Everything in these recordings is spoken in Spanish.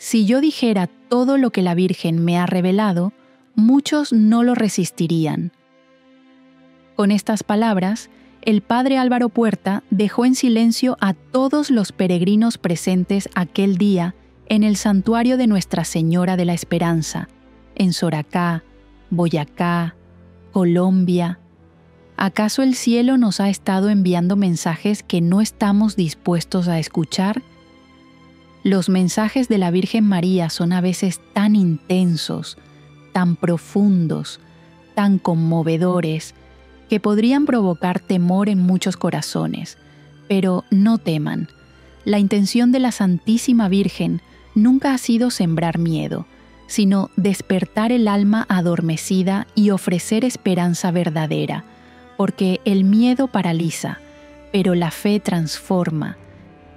Si yo dijera todo lo que la Virgen me ha revelado, muchos no lo resistirían. Con estas palabras, el padre Álvaro Puerta dejó en silencio a todos los peregrinos presentes aquel día en el santuario de Nuestra Señora de la Esperanza, en Soracá, Boyacá, Colombia. ¿Acaso el cielo nos ha estado enviando mensajes que no estamos dispuestos a escuchar? Los mensajes de la Virgen María son a veces tan intensos, tan profundos, tan conmovedores, que podrían provocar temor en muchos corazones. Pero no teman. La intención de la Santísima Virgen nunca ha sido sembrar miedo, sino despertar el alma adormecida y ofrecer esperanza verdadera, porque el miedo paraliza, pero la fe transforma.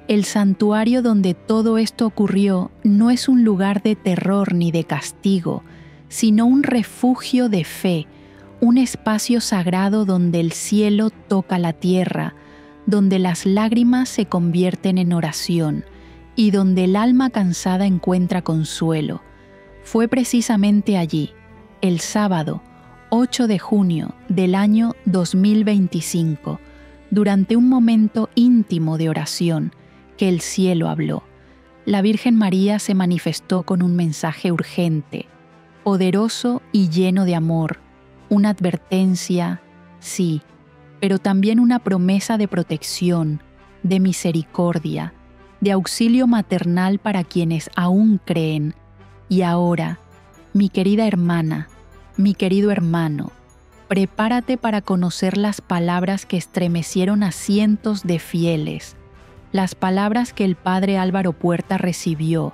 El santuario donde todo esto ocurrió no es un lugar de terror ni de castigo, sino un refugio de fe, un espacio sagrado donde el cielo toca la tierra, donde las lágrimas se convierten en oración y donde el alma cansada encuentra consuelo. Fue precisamente allí, el sábado, 8 de junio del año 2025, durante un momento íntimo de oración, que el cielo habló. La Virgen María se manifestó con un mensaje urgente, poderoso y lleno de amor, una advertencia, sí, pero también una promesa de protección, de misericordia, de auxilio maternal para quienes aún creen. Y ahora, mi querida hermana, mi querido hermano, prepárate para conocer las palabras que estremecieron a cientos de fieles, las palabras que el padre Álvaro Puerta recibió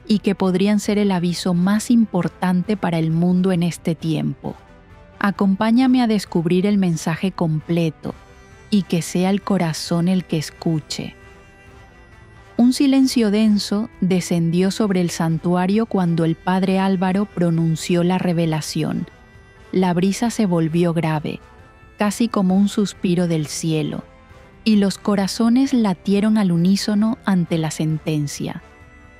y que podrían ser el aviso más importante para el mundo en este tiempo. Acompáñame a descubrir el mensaje completo y que sea el corazón el que escuche. Un silencio denso descendió sobre el santuario cuando el padre Álvaro pronunció la revelación. La brisa se volvió grave, casi como un suspiro del cielo, y los corazones latieron al unísono ante la sentencia.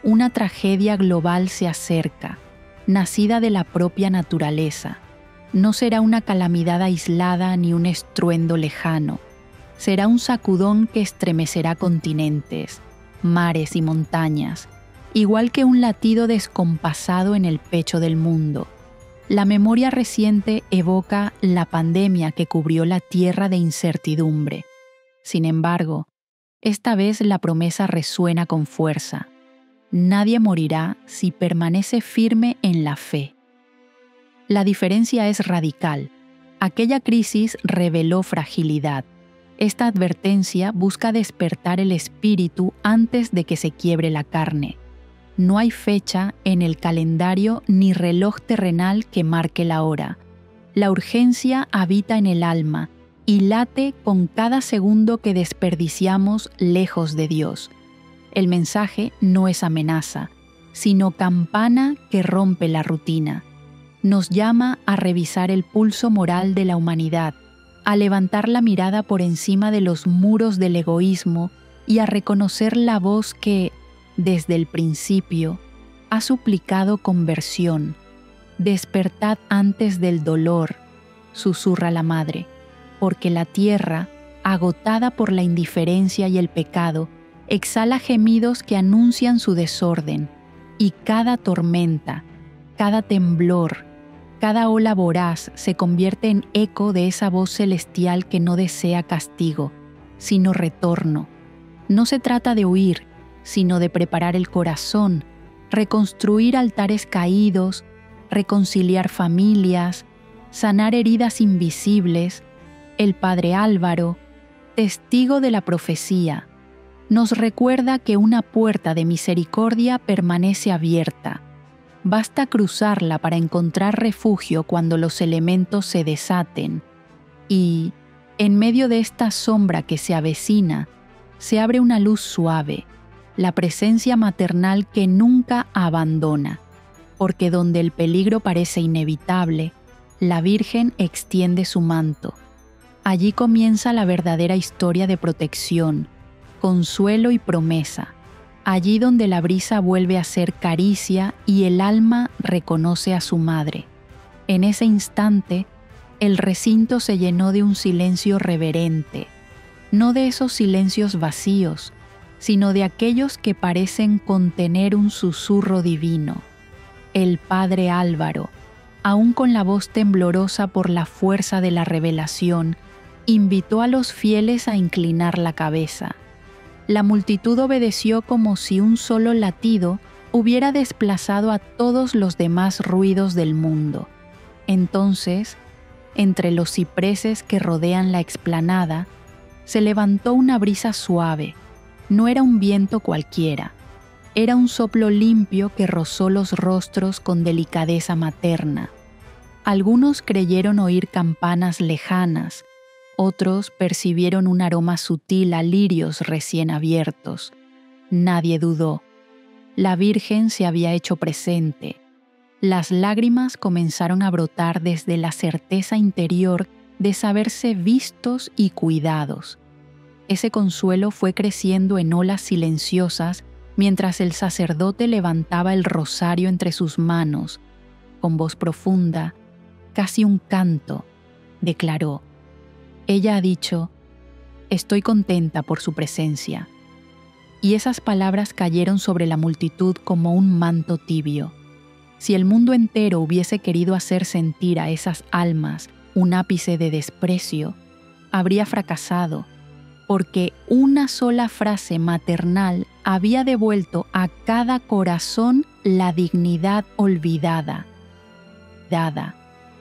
Una tragedia global se acerca, nacida de la propia naturaleza. No será una calamidad aislada ni un estruendo lejano. Será un sacudón que estremecerá continentes, mares y montañas, igual que un latido descompasado en el pecho del mundo. La memoria reciente evoca la pandemia que cubrió la tierra de incertidumbre. Sin embargo, esta vez la promesa resuena con fuerza. Nadie morirá si permanece firme en la fe. La diferencia es radical. Aquella crisis reveló fragilidad. Esta advertencia busca despertar el espíritu antes de que se quiebre la carne. No hay fecha en el calendario ni reloj terrenal que marque la hora. La urgencia habita en el alma y late con cada segundo que desperdiciamos lejos de Dios. El mensaje no es amenaza, sino campana que rompe la rutina. Nos llama a revisar el pulso moral de la humanidad, a levantar la mirada por encima de los muros del egoísmo y a reconocer la voz que, desde el principio, ha suplicado conversión. Despertad antes del dolor, susurra la madre, porque la tierra, agotada por la indiferencia y el pecado, exhala gemidos que anuncian su desorden, y cada tormenta, cada temblor, cada ola voraz se convierte en eco de esa voz celestial que no desea castigo, sino retorno. No se trata de huir, sino de preparar el corazón, reconstruir altares caídos, reconciliar familias, sanar heridas invisibles. El padre Álvaro, testigo de la profecía, nos recuerda que una puerta de misericordia permanece abierta. Basta cruzarla para encontrar refugio cuando los elementos se desaten. Y, en medio de esta sombra que se avecina, se abre una luz suave, la presencia maternal que nunca abandona, porque donde el peligro parece inevitable, la Virgen extiende su manto. Allí comienza la verdadera historia de protección, consuelo y promesa. allí donde la brisa vuelve a ser caricia y el alma reconoce a su madre. En ese instante, el recinto se llenó de un silencio reverente, no de esos silencios vacíos, sino de aquellos que parecen contener un susurro divino. El padre Álvaro, aún con la voz temblorosa por la fuerza de la revelación, invitó a los fieles a inclinar la cabeza. La multitud obedeció como si un solo latido hubiera desplazado a todos los demás ruidos del mundo. Entonces, entre los cipreses que rodean la explanada, se levantó una brisa suave. No era un viento cualquiera. Era un soplo limpio que rozó los rostros con delicadeza materna. Algunos creyeron oír campanas lejanas, otros percibieron un aroma sutil a lirios recién abiertos. Nadie dudó. La Virgen se había hecho presente. Las lágrimas comenzaron a brotar desde la certeza interior de saberse vistos y cuidados. Ese consuelo fue creciendo en olas silenciosas mientras el sacerdote levantaba el rosario entre sus manos. Con voz profunda, casi un canto, declaró: «Ella ha dicho, estoy contenta por su presencia». Y esas palabras cayeron sobre la multitud como un manto tibio. Si el mundo entero hubiese querido hacer sentir a esas almas un ápice de desprecio, habría fracasado, porque una sola frase maternal había devuelto a cada corazón la dignidad olvidada.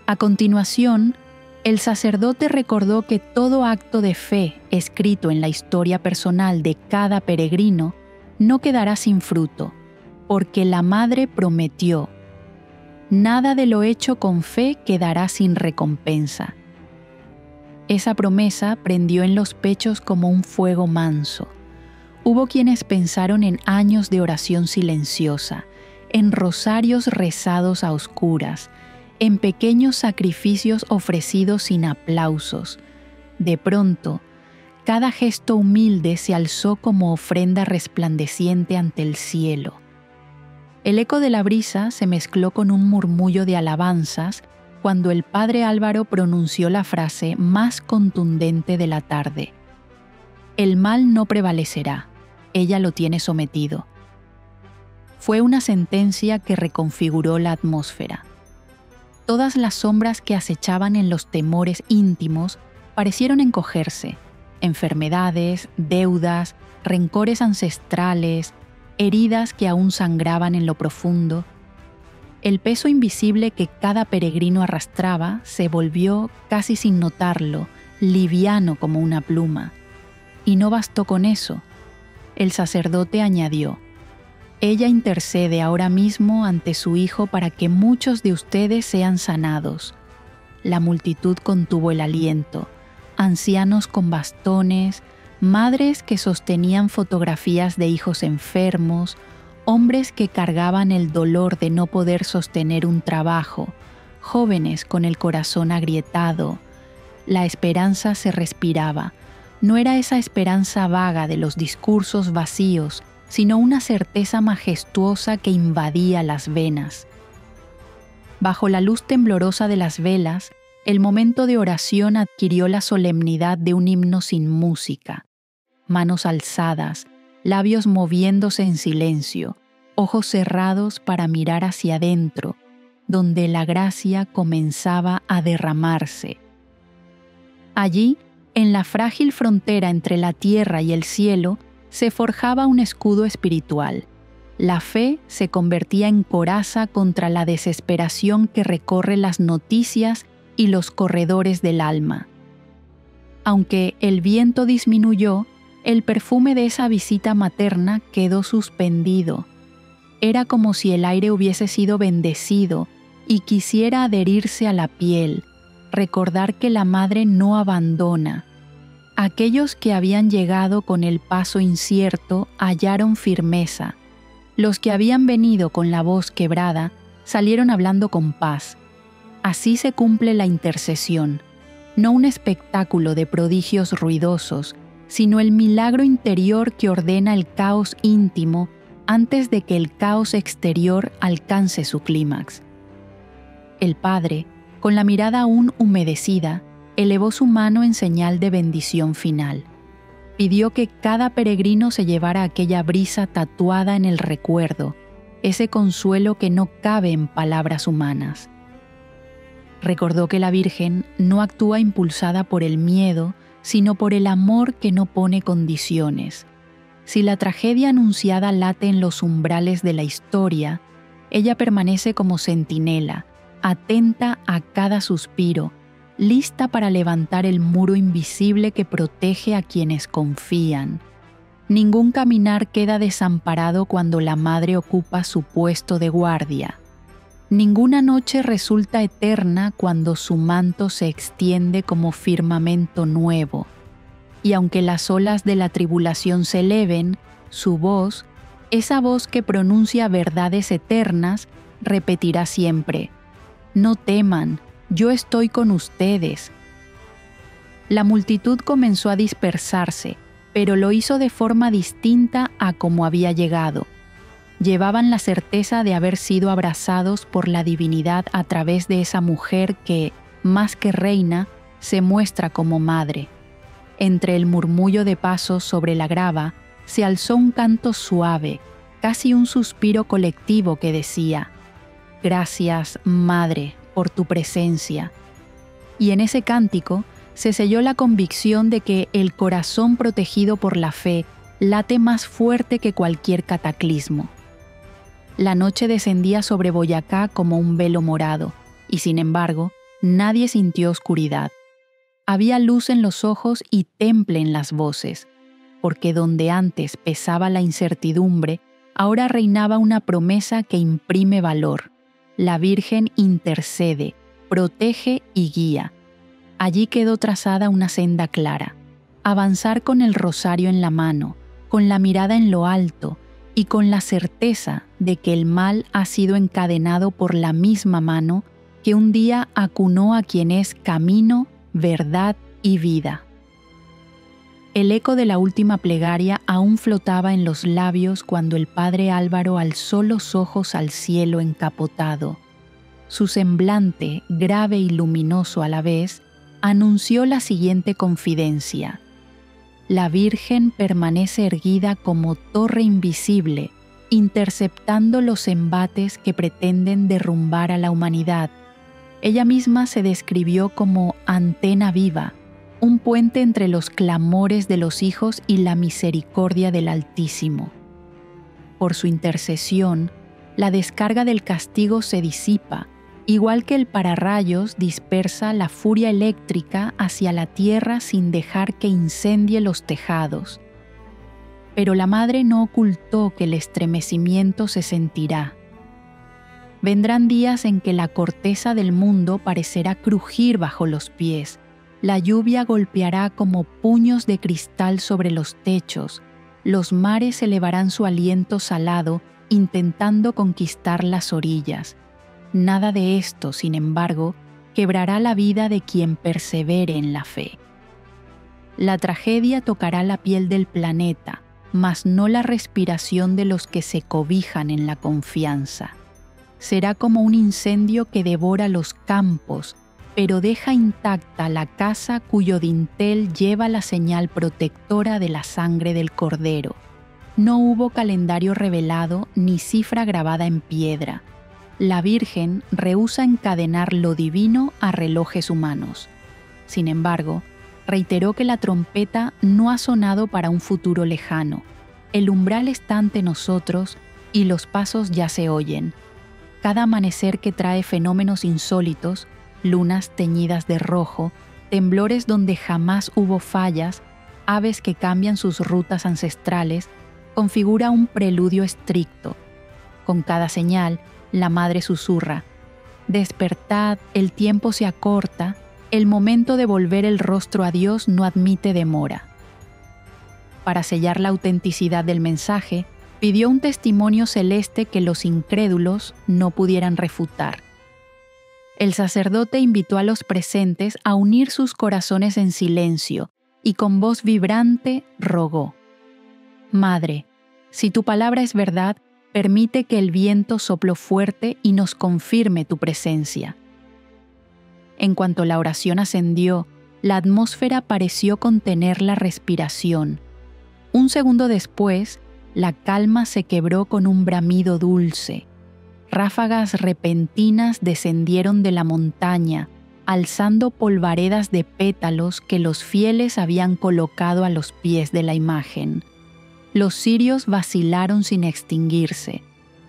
A continuación, el sacerdote recordó que todo acto de fe escrito en la historia personal de cada peregrino no quedará sin fruto, porque la Madre prometió: nada de lo hecho con fe quedará sin recompensa. Esa promesa prendió en los pechos como un fuego manso. Hubo quienes pensaron en años de oración silenciosa, en rosarios rezados a oscuras, en pequeños sacrificios ofrecidos sin aplausos. De pronto, cada gesto humilde se alzó como ofrenda resplandeciente ante el cielo. El eco de la brisa se mezcló con un murmullo de alabanzas cuando el padre Álvaro pronunció la frase más contundente de la tarde: «El mal no prevalecerá, ella lo tiene sometido». Fue una sentencia que reconfiguró la atmósfera. Todas las sombras que acechaban en los temores íntimos parecieron encogerse: enfermedades, deudas, rencores ancestrales, heridas que aún sangraban en lo profundo. El peso invisible que cada peregrino arrastraba se volvió, casi sin notarlo, liviano como una pluma. Y no bastó con eso. El sacerdote añadió: «Ella intercede ahora mismo ante su Hijo para que muchos de ustedes sean sanados». La multitud contuvo el aliento. Ancianos con bastones, madres que sostenían fotografías de hijos enfermos, hombres que cargaban el dolor de no poder sostener un trabajo, jóvenes con el corazón agrietado. La esperanza se respiraba. No era esa esperanza vaga de los discursos vacíos, sino una certeza majestuosa que invadía las venas. Bajo la luz temblorosa de las velas, el momento de oración adquirió la solemnidad de un himno sin música. Manos alzadas, labios moviéndose en silencio, ojos cerrados para mirar hacia adentro, donde la gracia comenzaba a derramarse. Allí, en la frágil frontera entre la tierra y el cielo, se forjaba un escudo espiritual. La fe se convertía en coraza contra la desesperación que recorre las noticias y los corredores del alma. Aunque el viento disminuyó, el perfume de esa visita materna quedó suspendido. Era como si el aire hubiese sido bendecido y quisiera adherirse a la piel, recordar que la madre no abandona. Aquellos que habían llegado con el paso incierto hallaron firmeza. Los que habían venido con la voz quebrada salieron hablando con paz. Así se cumple la intercesión, no un espectáculo de prodigios ruidosos, sino el milagro interior que ordena el caos íntimo antes de que el caos exterior alcance su clímax. El padre, con la mirada aún humedecida, elevó su mano en señal de bendición final. Pidió que cada peregrino se llevara aquella brisa tatuada en el recuerdo, ese consuelo que no cabe en palabras humanas. Recordó que la Virgen no actúa impulsada por el miedo, sino por el amor que no pone condiciones. Si la tragedia anunciada late en los umbrales de la historia, ella permanece como centinela, atenta a cada suspiro, lista para levantar el muro invisible que protege a quienes confían. Ningún caminar queda desamparado cuando la madre ocupa su puesto de guardia. Ninguna noche resulta eterna cuando su manto se extiende como firmamento nuevo. Y aunque las olas de la tribulación se eleven, su voz, esa voz que pronuncia verdades eternas, repetirá siempre: «No teman, yo estoy con ustedes». La multitud comenzó a dispersarse, pero lo hizo de forma distinta a como había llegado. Llevaban la certeza de haber sido abrazados por la divinidad a través de esa mujer que, más que reina, se muestra como madre. Entre el murmullo de pasos sobre la grava, se alzó un canto suave, casi un suspiro colectivo que decía: «Gracias, Madre, por tu presencia». Y en ese cántico se selló la convicción de que el corazón protegido por la fe late más fuerte que cualquier cataclismo. La noche descendía sobre Boyacá como un velo morado, y sin embargo, nadie sintió oscuridad. Había luz en los ojos y temple en las voces, porque donde antes pesaba la incertidumbre, ahora reinaba una promesa que imprime valor. La Virgen intercede, protege y guía. Allí quedó trazada una senda clara: avanzar con el rosario en la mano, con la mirada en lo alto y con la certeza de que el mal ha sido encadenado por la misma mano que un día acunó a quien es camino, verdad y vida. El eco de la última plegaria aún flotaba en los labios cuando el padre Álvaro alzó los ojos al cielo encapotado. Su semblante, grave y luminoso a la vez, anunció la siguiente confidencia: la Virgen permanece erguida como torre invisible, interceptando los embates que pretenden derrumbar a la humanidad. Ella misma se describió como antena viva, un puente entre los clamores de los hijos y la misericordia del Altísimo. Por su intercesión, la descarga del castigo se disipa, igual que el pararrayos dispersa la furia eléctrica hacia la tierra sin dejar que incendie los tejados. Pero la madre no ocultó que el estremecimiento se sentirá. Vendrán días en que la corteza del mundo parecerá crujir bajo los pies, la lluvia golpeará como puños de cristal sobre los techos, los mares elevarán su aliento salado intentando conquistar las orillas. Nada de esto, sin embargo, quebrará la vida de quien persevere en la fe. La tragedia tocará la piel del planeta, mas no la respiración de los que se cobijan en la confianza. Será como un incendio que devora los campos, pero deja intacta la casa cuyo dintel lleva la señal protectora de la sangre del Cordero. No hubo calendario revelado ni cifra grabada en piedra. La Virgen rehúsa encadenar lo divino a relojes humanos. Sin embargo, reiteró que la trompeta no ha sonado para un futuro lejano. El umbral está ante nosotros y los pasos ya se oyen. Cada amanecer que trae fenómenos insólitos, lunas teñidas de rojo, temblores donde jamás hubo fallas, aves que cambian sus rutas ancestrales, configura un preludio estricto. Con cada señal, la madre susurra: «Despertad, el tiempo se acorta, el momento de volver el rostro a Dios no admite demora». Para sellar la autenticidad del mensaje, pidió un testimonio celeste que los incrédulos no pudieran refutar. El sacerdote invitó a los presentes a unir sus corazones en silencio y con voz vibrante rogó: «Madre, Si tu palabra es verdad, permite que el viento sople fuerte y nos confirme tu presencia. En cuanto la oración ascendió, la atmósfera pareció contener la respiración. Un segundo después, la calma se quebró con un bramido dulce. Ráfagas repentinas descendieron de la montaña, alzando polvaredas de pétalos que los fieles habían colocado a los pies de la imagen. Los cirios vacilaron sin extinguirse,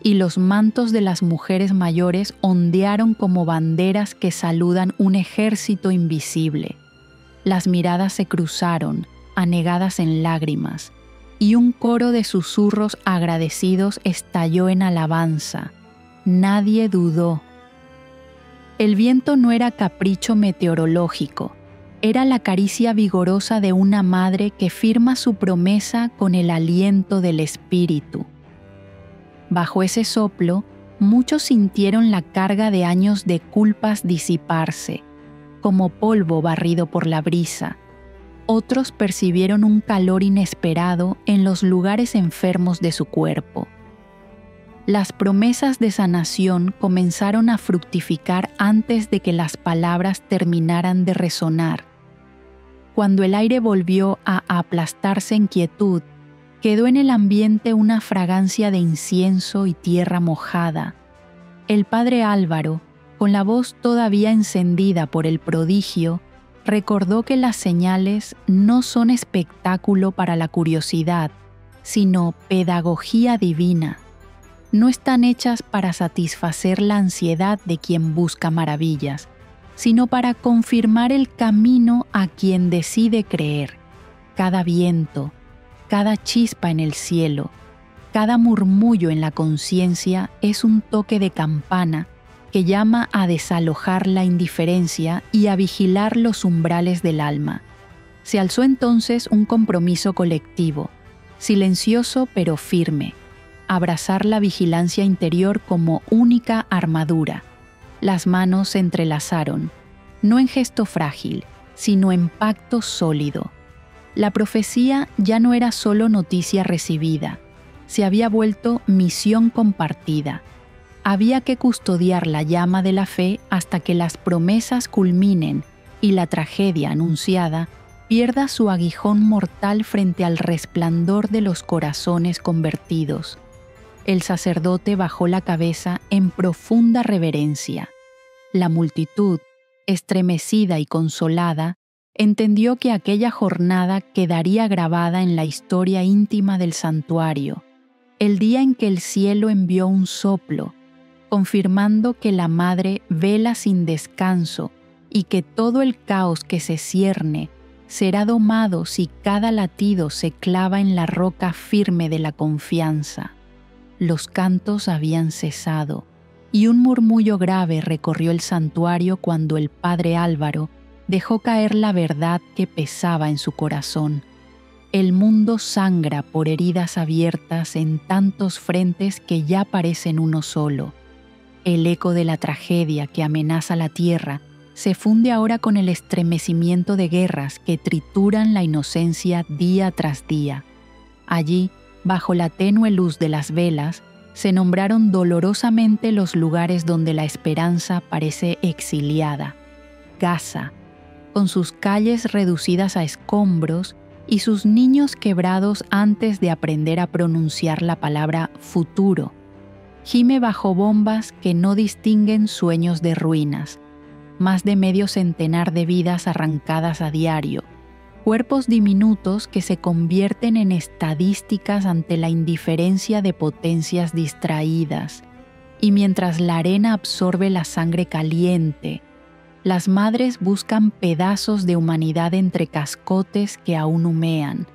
y los mantos de las mujeres mayores ondearon como banderas que saludan un ejército invisible. Las miradas se cruzaron, anegadas en lágrimas, y un coro de susurros agradecidos estalló en alabanza. Nadie dudó. El viento no era capricho meteorológico, era la caricia vigorosa de una madre que firma su promesa con el aliento del espíritu. Bajo ese soplo, muchos sintieron la carga de años de culpas disiparse, como polvo barrido por la brisa. Otros percibieron un calor inesperado en los lugares enfermos de su cuerpo. Las promesas de sanación comenzaron a fructificar antes de que las palabras terminaran de resonar. Cuando el aire volvió a aplastarse en quietud, quedó en el ambiente una fragancia de incienso y tierra mojada. El padre Álvaro, con la voz todavía encendida por el prodigio, recordó que las señales no son espectáculo para la curiosidad, sino pedagogía divina. No están hechas para satisfacer la ansiedad de quien busca maravillas, sino para confirmar el camino a quien decide creer. Cada viento, cada chispa en el cielo, cada murmullo en la conciencia es un toque de campana que llama a desalojar la indiferencia y a vigilar los umbrales del alma. Se alzó entonces un compromiso colectivo, silencioso pero firme, abrazar la vigilancia interior como única armadura. Las manos se entrelazaron, no en gesto frágil, sino en pacto sólido. La profecía ya no era solo noticia recibida, se había vuelto misión compartida. Había que custodiar la llama de la fe hasta que las promesas culminen y la tragedia anunciada pierda su aguijón mortal frente al resplandor de los corazones convertidos. El sacerdote bajó la cabeza en profunda reverencia. La multitud, estremecida y consolada, entendió que aquella jornada quedaría grabada en la historia íntima del santuario, el día en que el cielo envió un soplo, confirmando que la Madre vela sin descanso y que todo el caos que se cierne será domado si cada latido se clava en la roca firme de la confianza. Los cantos habían cesado, y un murmullo grave recorrió el santuario cuando el padre Álvaro dejó caer la verdad que pesaba en su corazón. El mundo sangra por heridas abiertas en tantos frentes que ya parecen uno solo. El eco de la tragedia que amenaza la tierra se funde ahora con el estremecimiento de guerras que trituran la inocencia día tras día. Allí, bajo la tenue luz de las velas, se nombraron dolorosamente los lugares donde la esperanza parece exiliada. Gaza, con sus calles reducidas a escombros y sus niños quebrados antes de aprender a pronunciar la palabra futuro, gime bajo bombas que no distinguen sueños de ruinas, más de medio centenar de vidas arrancadas a diario, cuerpos diminutos que se convierten en estadísticas ante la indiferencia de potencias distraídas, y mientras la arena absorbe la sangre caliente, las madres buscan pedazos de humanidad entre cascotes que aún humean.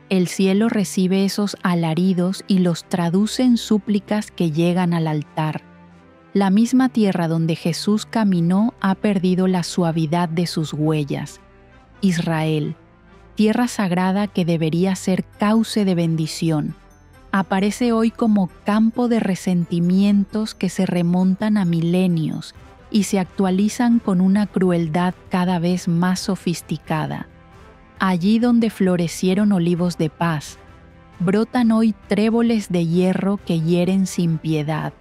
El cielo recibe esos alaridos y los traduce en súplicas que llegan al altar. La misma tierra donde Jesús caminó ha perdido la suavidad de sus huellas. Israel, tierra sagrada que debería ser cauce de bendición, aparece hoy como campo de resentimientos que se remontan a milenios y se actualizan con una crueldad cada vez más sofisticada. Allí donde florecieron olivos de paz, brotan hoy tréboles de hierro que hieren sin piedad.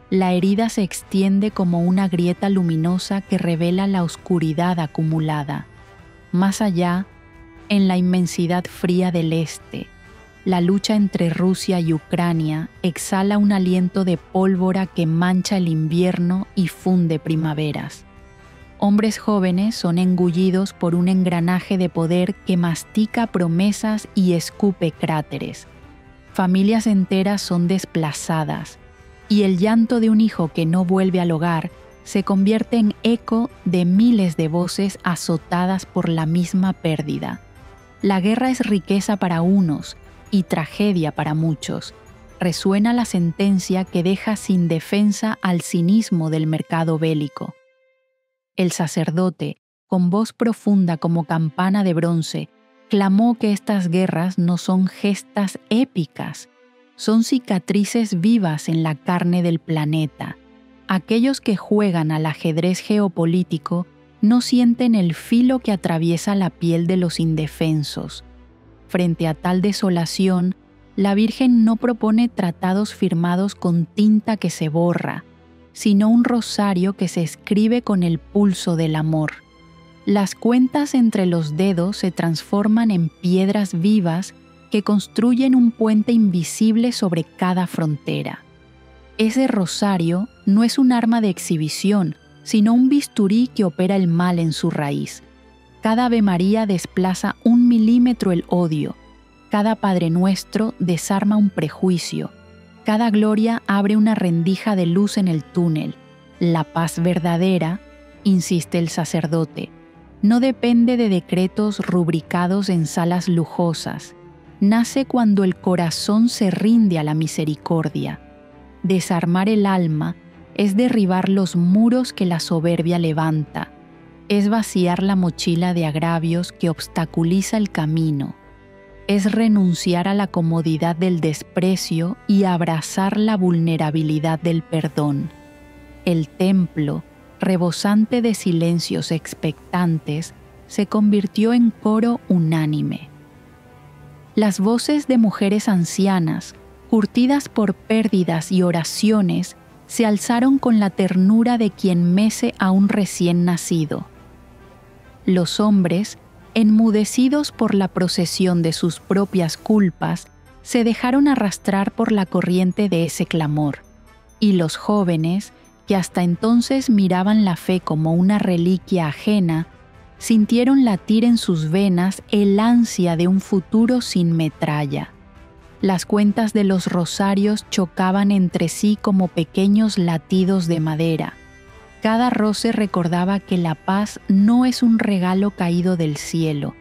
La herida se extiende como una grieta luminosa que revela la oscuridad acumulada. Más allá, en la inmensidad fría del este, la lucha entre Rusia y Ucrania exhala un aliento de pólvora que mancha el invierno y funde primaveras. Hombres jóvenes son engullidos por un engranaje de poder que mastica promesas y escupe cráteres. Familias enteras son desplazadas, y el llanto de un hijo que no vuelve al hogar se convierte en eco de miles de voces azotadas por la misma pérdida. La guerra es riqueza para unos y tragedia para muchos. Resuena la sentencia que deja sin defensa al cinismo del mercado bélico. El sacerdote, con voz profunda como campana de bronce, clamó que estas guerras no son gestas épicas, son cicatrices vivas en la carne del planeta. Aquellos que juegan al ajedrez geopolítico no sienten el filo que atraviesa la piel de los indefensos. Frente a tal desolación, la Virgen no propone tratados firmados con tinta que se borra, sino un rosario que se escribe con el pulso del amor. Las cuentas entre los dedos se transforman en piedras vivas que construyen un puente invisible sobre cada frontera. Ese rosario no es un arma de exhibición, sino un bisturí que opera el mal en su raíz. Cada Ave María desplaza 1 milímetro el odio, cada Padre Nuestro desarma un prejuicio, cada gloria abre una rendija de luz en el túnel. La paz verdadera, insiste el sacerdote, no depende de decretos rubricados en salas lujosas. Nace cuando el corazón se rinde a la misericordia. Desarmar el alma es derribar los muros que la soberbia levanta, es vaciar la mochila de agravios que obstaculiza el camino, es renunciar a la comodidad del desprecio y abrazar la vulnerabilidad del perdón. El templo, rebosante de silencios expectantes, se convirtió en coro unánime. Las voces de mujeres ancianas, curtidas por pérdidas y oraciones, se alzaron con la ternura de quien mece a un recién nacido. Los hombres, enmudecidos por la procesión de sus propias culpas, se dejaron arrastrar por la corriente de ese clamor, y los jóvenes, que hasta entonces miraban la fe como una reliquia ajena, sintieron latir en sus venas el ansia de un futuro sin metralla. Las cuentas de los rosarios chocaban entre sí como pequeños latidos de madera. Cada roce recordaba que la paz no es un regalo caído del cielo,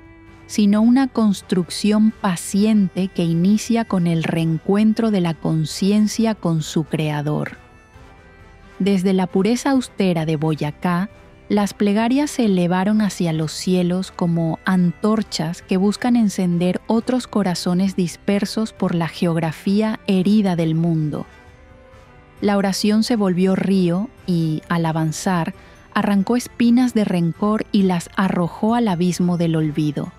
sino una construcción paciente que inicia con el reencuentro de la conciencia con su Creador. Desde la pureza austera de Boyacá, las plegarias se elevaron hacia los cielos como antorchas que buscan encender otros corazones dispersos por la geografía herida del mundo. La oración se volvió río y, al avanzar, arrancó espinas de rencor y las arrojó al abismo del olvido.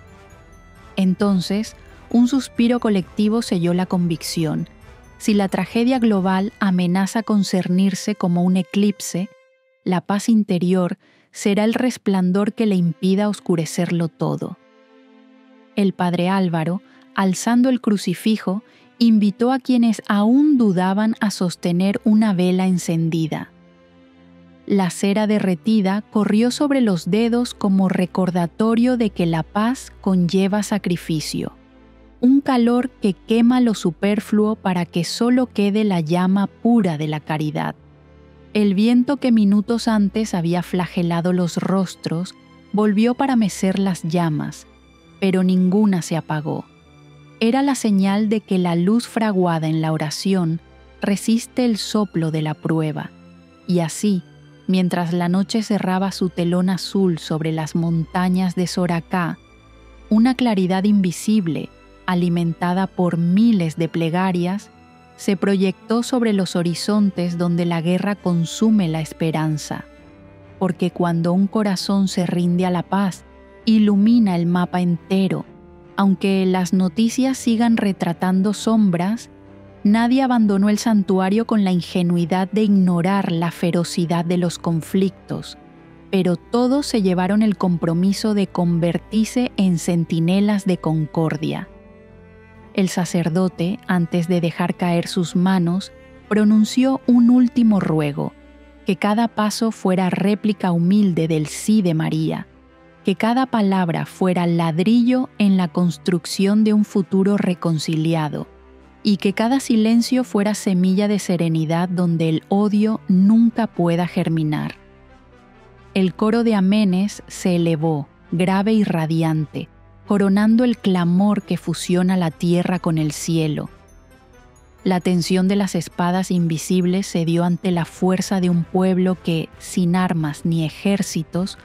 Entonces, un suspiro colectivo selló la convicción. Si la tragedia global amenaza con cernirse como un eclipse, la paz interior será el resplandor que le impida oscurecerlo todo. El padre Álvaro, alzando el crucifijo, invitó a quienes aún dudaban a sostener una vela encendida. La cera derretida corrió sobre los dedos como recordatorio de que la paz conlleva sacrificio, un calor que quema lo superfluo para que solo quede la llama pura de la caridad. El viento que minutos antes había flagelado los rostros volvió para mecer las llamas, pero ninguna se apagó. Era la señal de que la luz fraguada en la oración resiste el soplo de la prueba, y así, mientras la noche cerraba su telón azul sobre las montañas de Soracá, una claridad invisible, alimentada por miles de plegarias, se proyectó sobre los horizontes donde la guerra consume la esperanza, porque cuando un corazón se rinde a la paz, ilumina el mapa entero, Aunque las noticias sigan retratando sombras, nadie abandonó el santuario con la ingenuidad de ignorar la ferocidad de los conflictos, pero todos se llevaron el compromiso de convertirse en centinelas de concordia. El sacerdote, antes de dejar caer sus manos, pronunció un último ruego: que cada paso fuera réplica humilde del sí de María, que cada palabra fuera ladrillo en la construcción de un futuro reconciliado, y que cada silencio fuera semilla de serenidad donde el odio nunca pueda germinar. El coro de amenes se elevó, grave y radiante, coronando el clamor que fusiona la tierra con el cielo. La tensión de las espadas invisibles se dio ante la fuerza de un pueblo que, sin armas ni ejércitos,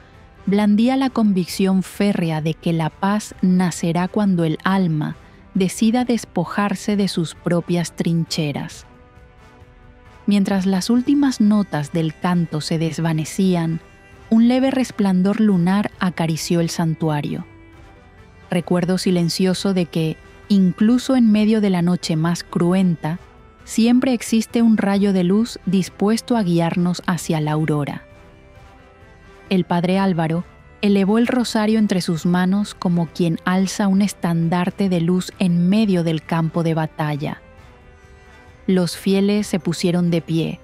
blandía la convicción férrea de que la paz nacerá cuando el alma decida despojarse de sus propias trincheras. Mientras las últimas notas del canto se desvanecían, un leve resplandor lunar acarició el santuario. Recuerdo silencioso de que, incluso en medio de la noche más cruenta, siempre existe un rayo de luz dispuesto a guiarnos hacia la aurora. El padre Álvaro elevó el rosario entre sus manos como quien alza un estandarte de luz en medio del campo de batalla. Los fieles se pusieron de pie,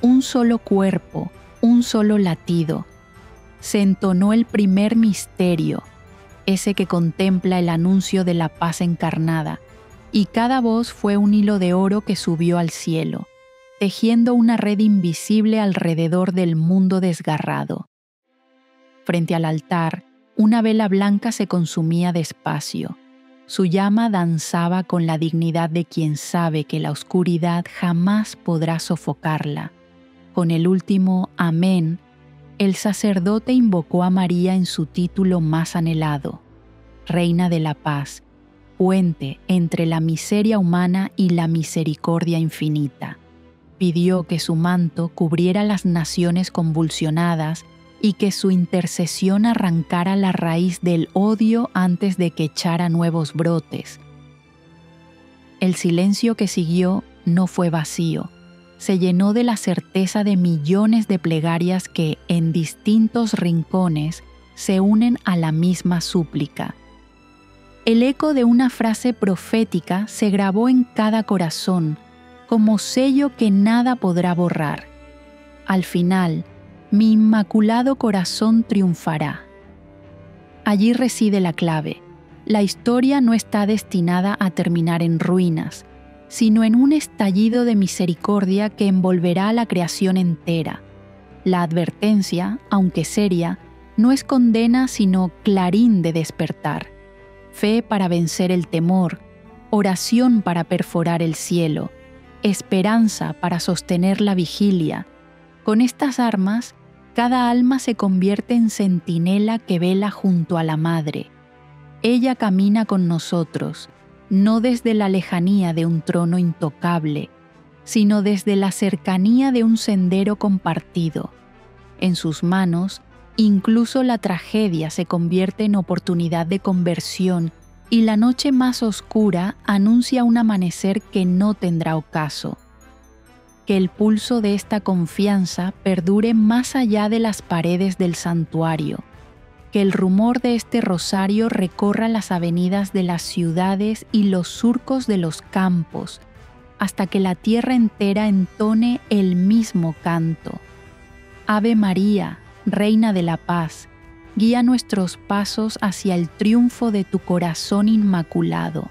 un solo cuerpo, un solo latido. Se entonó el primer misterio, ese que contempla el anuncio de la paz encarnada, y cada voz fue un hilo de oro que subió al cielo, tejiendo una red invisible alrededor del mundo desgarrado. Frente al altar, una vela blanca se consumía despacio. Su llama danzaba con la dignidad de quien sabe que la oscuridad jamás podrá sofocarla. Con el último amén, el sacerdote invocó a María en su título más anhelado: Reina de la Paz, puente entre la miseria humana y la misericordia infinita. Pidió que su manto cubriera las naciones convulsionadas y que su intercesión arrancara la raíz del odio antes de que echara nuevos brotes. El silencio que siguió no fue vacío, se llenó de la certeza de millones de plegarias que, en distintos rincones, se unen a la misma súplica. El eco de una frase profética se grabó en cada corazón, como sello que nada podrá borrar. Al final, mi inmaculado corazón triunfará. Allí reside la clave. La historia no está destinada a terminar en ruinas, sino en un estallido de misericordia que envolverá a la creación entera. La advertencia, aunque seria, no es condena sino clarín de despertar. Fe para vencer el temor, oración para perforar el cielo, esperanza para sostener la vigilia. Con estas armas, cada alma se convierte en centinela que vela junto a la Madre. Ella camina con nosotros, no desde la lejanía de un trono intocable, sino desde la cercanía de un sendero compartido. En sus manos, incluso la tragedia se convierte en oportunidad de conversión y la noche más oscura anuncia un amanecer que no tendrá ocaso. Que el pulso de esta confianza perdure más allá de las paredes del santuario. Que el rumor de este rosario recorra las avenidas de las ciudades y los surcos de los campos, hasta que la tierra entera entone el mismo canto. Ave María, Reina de la Paz, guía nuestros pasos hacia el triunfo de tu corazón inmaculado.